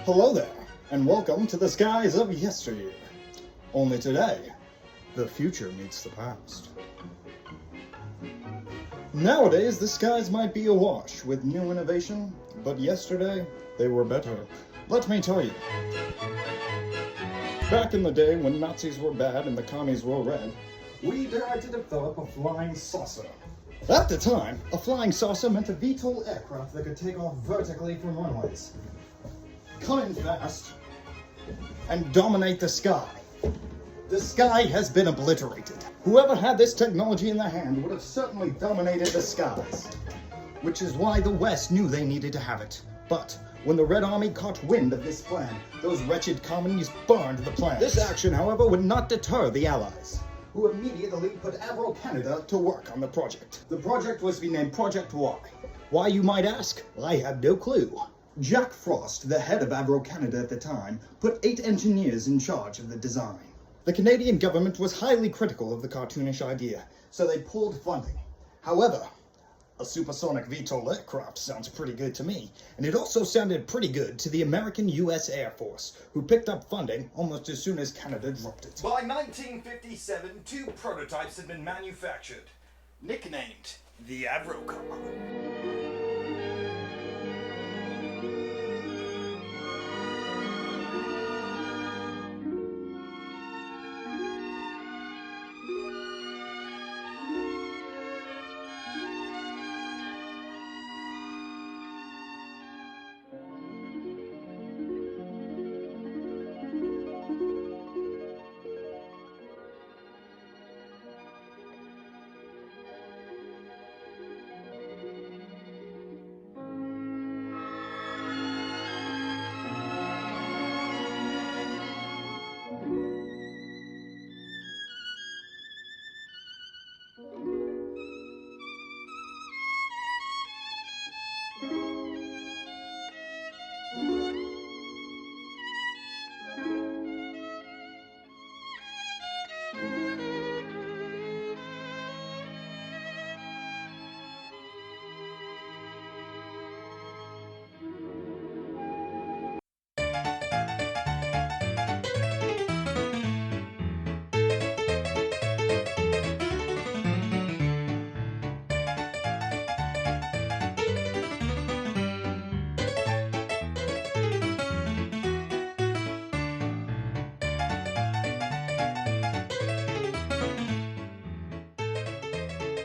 Hello there, and welcome to the skies of yesteryear. Only today, the future meets the past. Nowadays, the skies might be awash with new innovation, but yesterday, they were better. Let me tell you. Back in the day when Nazis were bad and the commies were red, we dared to develop a flying saucer. At the time, a flying saucer meant a VTOL aircraft that could take off vertically from runways, come in fast, and dominate the sky. The sky has been obliterated. Whoever had this technology in their hand would have certainly dominated the skies, which is why the West knew they needed to have it. But when the Red Army caught wind of this plan, those wretched communists burned the plan. This action, however, would not deter the Allies, who immediately put Avro-Canada to work on the project. The project was to be named Project Y. Why, you might ask? I have no clue. Jack Frost, the head of Avro-Canada at the time, put 8 engineers in charge of the design. The Canadian government was highly critical of the cartoonish idea, so they pulled funding. However, a supersonic VTOL aircraft sounds pretty good to me, and it also sounded pretty good to the American U.S. Air Force, who picked up funding almost as soon as Canada dropped it. By 1957, 2 prototypes had been manufactured, nicknamed the Avro-Car.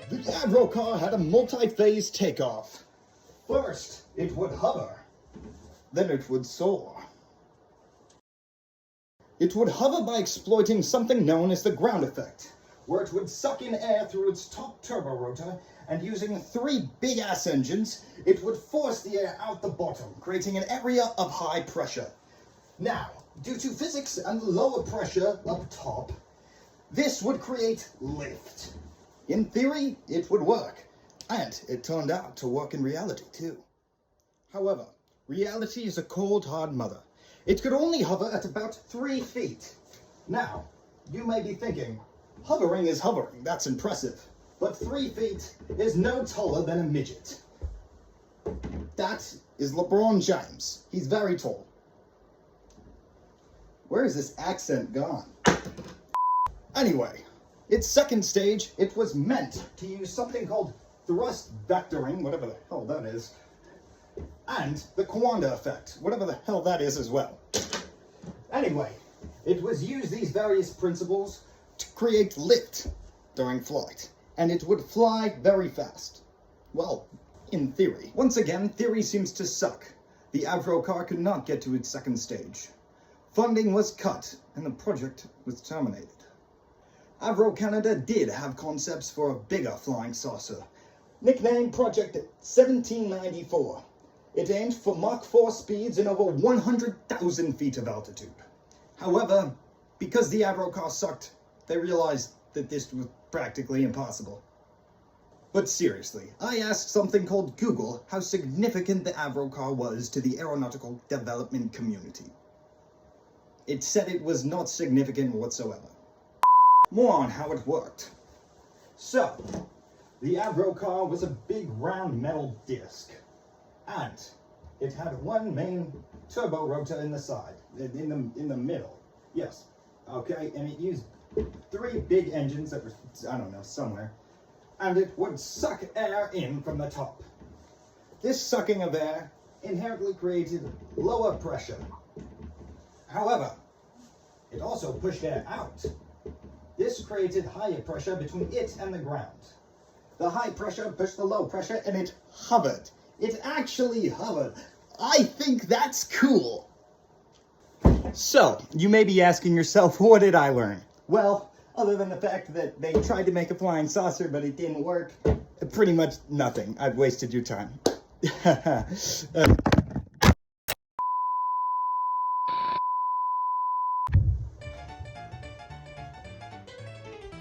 The Avro-Car had a multi-phase takeoff. First, it would hover. Then it would soar. It would hover by exploiting something known as the ground effect, where it would suck in air through its top turbo rotor, and using 3 big-ass engines, it would force the air out the bottom, creating an area of high pressure. Now, due to physics and lower pressure up top, this would create lift. In theory, it would work, and it turned out to work in reality too. However, reality is a cold, hard mother. It could only hover at about 3 feet. Now, you may be thinking, hovering is hovering, that's impressive. But 3 feet is no taller than a midget. That is LeBron James. He's very tall. Where is this accent gone? Anyway, its second stage, it was meant to use something called thrust vectoring, whatever the hell that is, and the Coanda effect, whatever the hell that is as well. Anyway, it was used these various principles to create lift during flight, and it would fly very fast. Well, in theory. Once again, theory seems to suck. The Avro-Car could not get to its second stage. Funding was cut, and the project was terminated. Avro-Canada did have concepts for a bigger flying saucer, nicknamed Project 1794. It aimed for Mach 4 speeds and over 100,000 feet of altitude. However, because the Avro-Car sucked, they realized that this was practically impossible. But seriously, I asked something called Google how significant the Avro-Car was to the aeronautical development community. It said it was not significant whatsoever. More on how it worked. So, the Avro-Car was a big round metal disc, and It had one main turbo rotor in the side, in the middle. Yes. Okay, and it used 3 big engines that were, I don't know, somewhere. And it would suck air in from the top. This sucking of air inherently created lower pressure. However, it also pushed air out. This created higher pressure between it and the ground. The high pressure pushed the low pressure and it hovered. It actually hovered. I think that's cool. So, you may be asking yourself, what did I learn? Well, other than the fact that they tried to make a flying saucer, but it didn't work, pretty much nothing. I've wasted your time.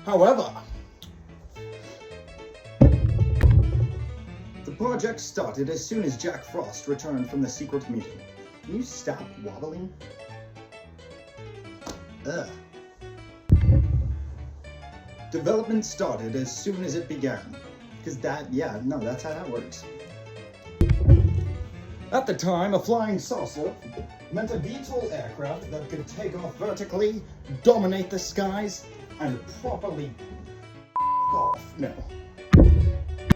However, the project started as soon as Jack Frost returned from the secret meeting. Can you stop wobbling? Ugh. Development started as soon as it began. Because that's how that works. At the time, a flying saucer meant a VTOL aircraft that could take off vertically, dominate the skies, and properly off. No.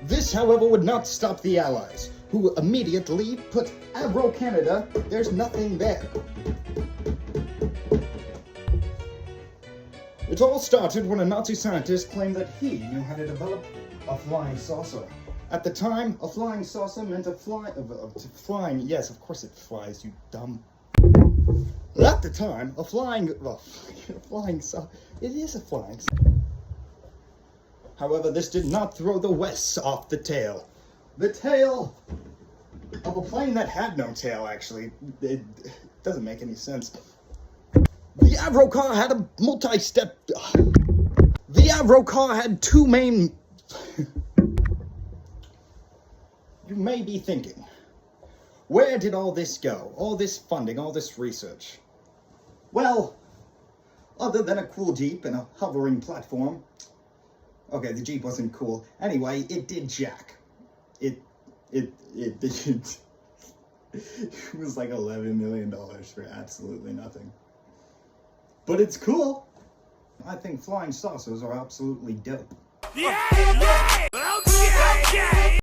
This, however, would not stop the Allies, who immediately put Avro-Canada, there's nothing there. It all started when a Nazi scientist claimed that he knew how to develop a flying saucer. At the time, a flying saucer meant flying, yes, of course it flies, you dumb. At the time, a flying saucer, it is a flying saucer. However, this did not throw the Wests off the tail. The tail of a plane that had no tail, actually. It doesn't make any sense. The Avro-Car had a multi-step... The Avro-Car had 2 main... You may be thinking, where did all this go? All this funding, all this research? Well, other than a cool Jeep and a hovering platform... Okay, the Jeep wasn't cool. Anyway, it did jack. It was like $11 million for absolutely nothing. But it's cool. I think flying saucers are absolutely dope. Yeah! Okay!